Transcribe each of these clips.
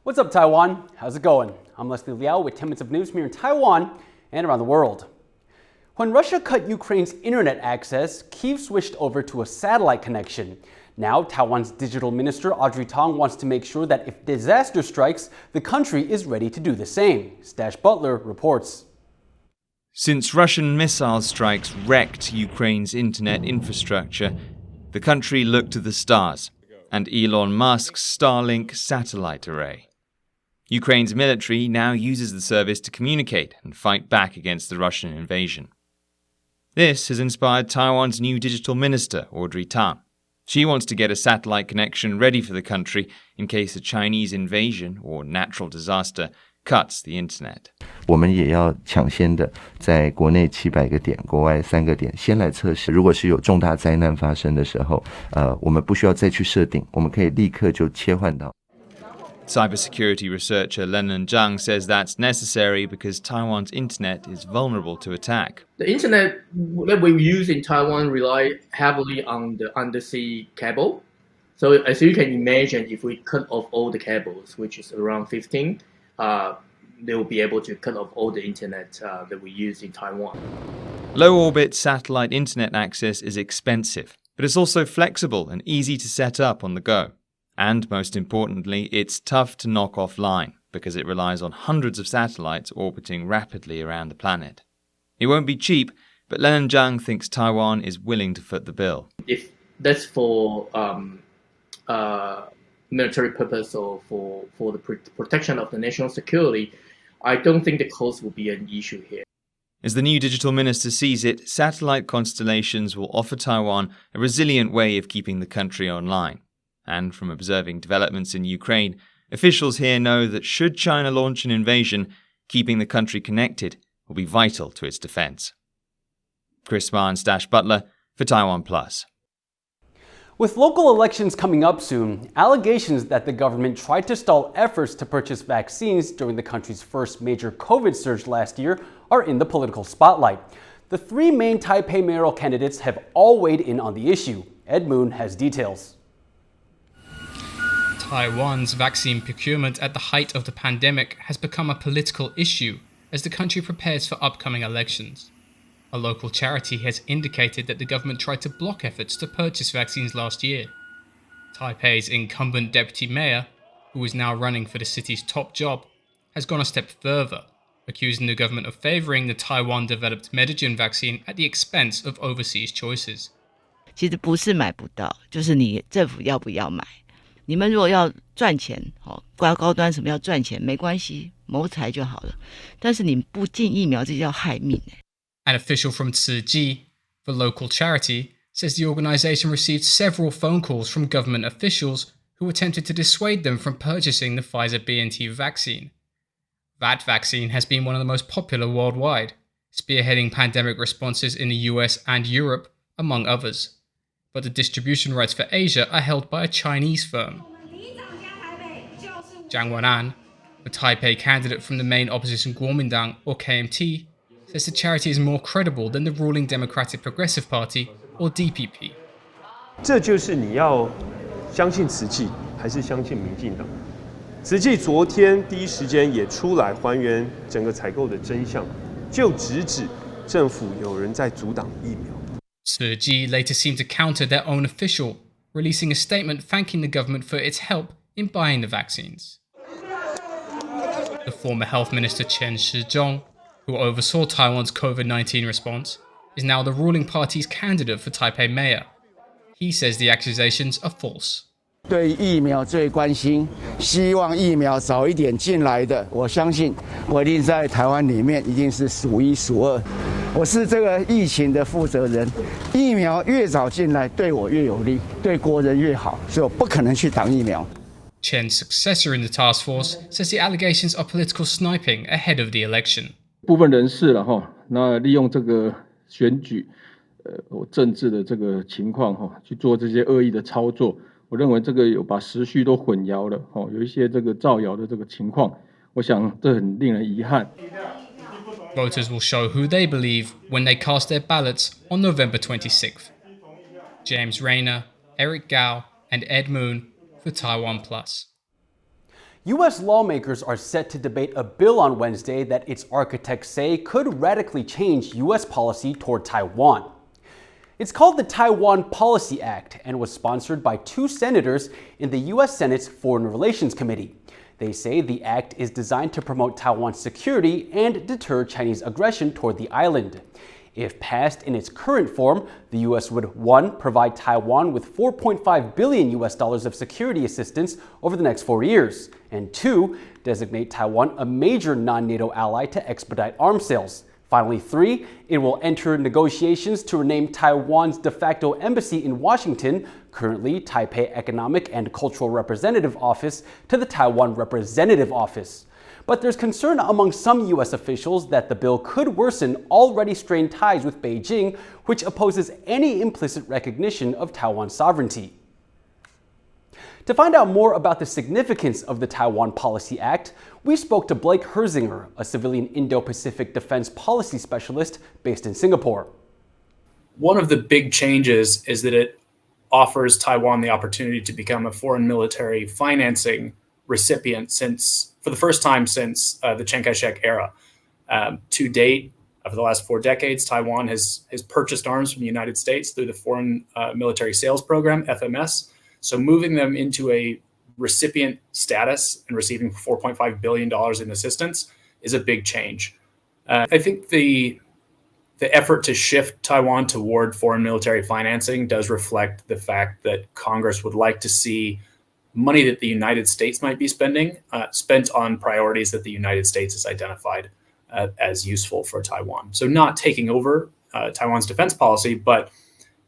What's up, Taiwan? How's it going? I'm Liao with 10 minutes of news from here in Taiwan and around the world. When Russia cut Ukraine's internet access, Kyiv switched over to a satellite connection. Now, Taiwan's digital minister Audrey Tang wants to make sure that if disaster strikes, the country is ready to do the same. Stash Butler reports. Since Russian missile strikes wrecked Ukraine's internet infrastructure, the country looked to the stars and Elon Musk's Starlink satellite array. Ukraine's military now uses the service to communicate and fight back against the Russian invasion. This has inspired Taiwan's new digital minister, Audrey Tang. She wants to get a satellite connection ready for the country in case a Chinese invasion or natural disaster cuts the internet. 我们也要抢先的在国内700个点，国外3个点先来测试。如果是有重大灾难发生的时候，我们不需要再去设定，我们可以立刻就切换到。 Cybersecurity researcher Lennon Zhang says that's necessary because Taiwan's internet is vulnerable to attack. The internet that we use in Taiwan rely heavily on the undersea cable. So as you can imagine, if we cut off all the cables, which is around 15, they will be able to cut off all the internet that we use in Taiwan. Low-orbit satellite internet access is expensive, but it's also flexible and easy to set up on the go. And most importantly, it's tough to knock offline because it relies on hundreds of satellites orbiting rapidly around the planet. It won't be cheap, but Lennon Zhang thinks Taiwan is willing to foot the bill. If that's for military purpose or for the protection of the national security, I don't think the cost will be an issue here. As the new digital minister sees it, satellite constellations will offer Taiwan a resilient way of keeping the country online. And from observing developments in Ukraine, officials here know that should China launch an invasion, keeping the country connected will be vital to its defense. Chris Ma and Stash Butler for TaiwanPlus. With local elections coming up soon, allegations that the government tried to stall efforts to purchase vaccines during the country's first major COVID surge last year are in the political spotlight. The three main Taipei mayoral candidates have all weighed in on the issue. Ed Moon has details. Taiwan's vaccine procurement at the height of the pandemic has become a political issue as the country prepares for upcoming elections. A local charity has indicated that the government tried to block efforts to purchase vaccines last year. Taipei's incumbent deputy mayor, who is now running for the city's top job, has gone a step further, accusing the government of favoring the Taiwan-developed Medigen vaccine at the expense of overseas choices. 其实不是买不到，就是你政府要不要买。你们如果要赚钱，高端什么要赚钱没关系，谋财就好了。但是你不进疫苗，这叫害命。An official from Tzu the local charity, says the organization received several phone calls from government officials who attempted to dissuade them from purchasing the Pfizer-BNT vaccine. That vaccine has been one of the most popular worldwide, spearheading pandemic responses in the US and Europe, among others. But the distribution rights for Asia are held by a Chinese firm. Zhang Wenan, the Taipei candidate from the main opposition Kuomintang, or KMT, says the charity is more credible than the ruling Democratic Progressive Party, or DPP. 这就是你要相信慈济，还是相信民进党？慈济昨天第一时间也出来还原整个采购的真相，就直指政府有人在阻挡疫苗。 Tzu later seemed to counter their own official, releasing a statement thanking the government for its help in buying the vaccines. The former health minister Chen Shizhong, who oversaw Taiwan's COVID-19 response, is now the ruling party's candidate for Taipei mayor. He says the accusations are false. 对疫苗最关心，希望疫苗早一点进来的，我相信我一定在台湾里面一定是数一数二。我是这个疫情的负责人，疫苗越早进来，对我越有利，对国人越好，所以我不可能去挡疫苗。Chen's successor in the task force says the allegations are political sniping ahead of the election. 部分人士了哈，那利用这个选举，政治的这个情况哈，去做这些恶意的操作。 我认为这个有把时序都混淆了，有一些这个造谣的这个情况，我想这很令人遗憾。Voters will show who they believe when they cast their ballots on November 26th. James Rayner, Eric Gao, and Ed Moon for TaiwanPlus. U.S. lawmakers are set to debate a bill on Wednesday that its architects say could radically change U.S. policy toward Taiwan. It's called the Taiwan Policy Act and was sponsored by 2 senators in the U.S. Senate's Foreign Relations Committee. They say the act is designed to promote Taiwan's security and deter Chinese aggression toward the island. If passed in its current form, the U.S. would 1. Provide Taiwan with $4.5 billion of security assistance over the next 4 years, and 2. Designate Taiwan a major non-NATO ally to expedite arms sales. Finally, 3. It will enter negotiations to rename Taiwan's de facto embassy in Washington, currently Taipei Economic and Cultural Representative Office, to the Taiwan Representative Office. But there's concern among some U.S. officials that the bill could worsen already strained ties with Beijing, which opposes any implicit recognition of Taiwan's sovereignty. To find out more about the significance of the Taiwan Policy Act, we spoke to Blake Herzinger, a civilian Indo-Pacific defense policy specialist based in Singapore. One of the big changes is that it offers Taiwan the opportunity to become a foreign military financing recipient for the first time since the Chiang Kai-shek era. To date, over the last 4 decades, Taiwan has purchased arms from the United States through the Foreign Military Sales Program, FMS. So moving them into a recipient status and receiving $4.5 billion in assistance is a big change. I think the effort to shift Taiwan toward foreign military financing does reflect the fact that Congress would like to see money that the United States might be spending spent on priorities that the United States has identified as useful for Taiwan. So not taking over Taiwan's defense policy, but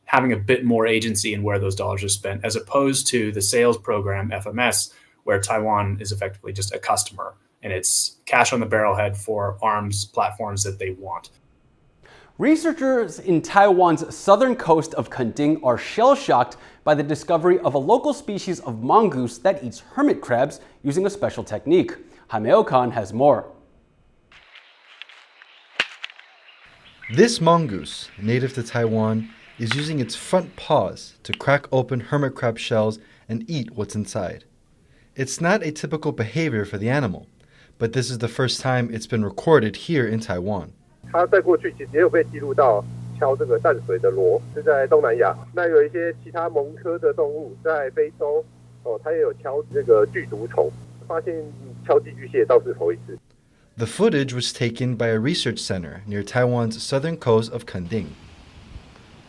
having a bit more agency in where those dollars are spent, as opposed to the sales program, FMS, where Taiwan is effectively just a customer and it's cash on the barrelhead for arms platforms that they want. Researchers in Taiwan's southern coast of Kending are shell-shocked by the discovery of a local species of mongoose that eats hermit crabs using a special technique. Jaime Okan has more. This mongoose, native to Taiwan, is using its front paws to crack open hermit crab shells and eat what's inside. It's not a typical behavior for the animal, but this is the first time it's been recorded here in Taiwan. 它在过去其实也有被记录到敲这个淡水的螺，是在东南亚。那有一些其他蒙科的动物在非洲，它也有敲这个剧毒虫，发现敲寄居蟹倒是头一次。 The footage was taken by a research center near Taiwan's southern coast of Kending.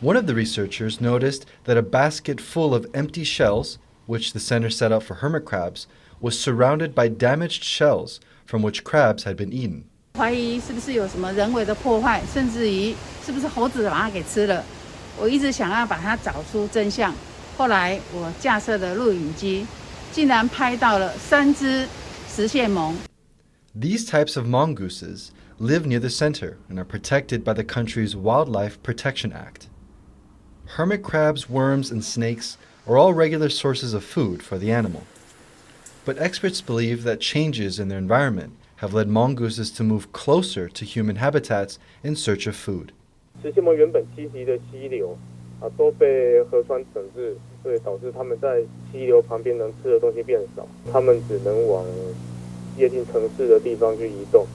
One of the researchers noticed that a basket full of empty shells, which the center set up for hermit crabs, was surrounded by damaged shells from which crabs had been eaten. 怀疑是不是有什么人为的破坏，甚至于是不是猴子把它给吃了。我一直想要把它找出真相。后来我架设的录影机竟然拍到了3只食蟹獴。 These types of mongooses live near the center and are protected by the country's Wildlife Protection Act. Hermit crabs, worms, and snakes are all regular sources of food for the animal. But experts believe that changes in their environment have led mongooses to move closer to human habitats in search of food. 食蟹獴原本栖息的溪流都被河川整治，所以导致它们在溪流旁边能吃的东西变少，它们只能往接近城市的地方去移动。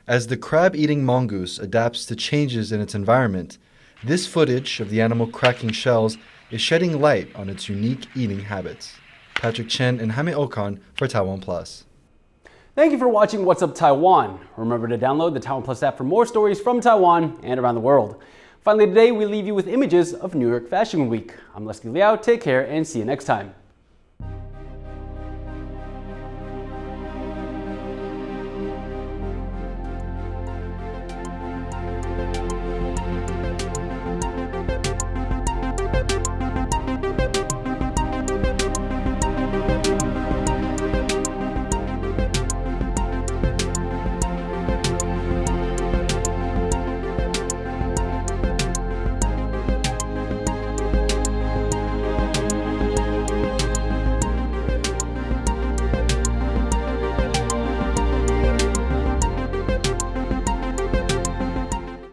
As the crab-eating mongoose adapts to changes in its environment, this footage of the animal cracking shells is shedding light on its unique eating habits. Patrick Chen and Jaime Okan for TaiwanPlus. Thank you for watching What's Up Taiwan. Remember to download the TaiwanPlus app for more stories from Taiwan and around the world. Finally, today we leave you with images of New York Fashion Week. I'm Liao. Take care and see you next time.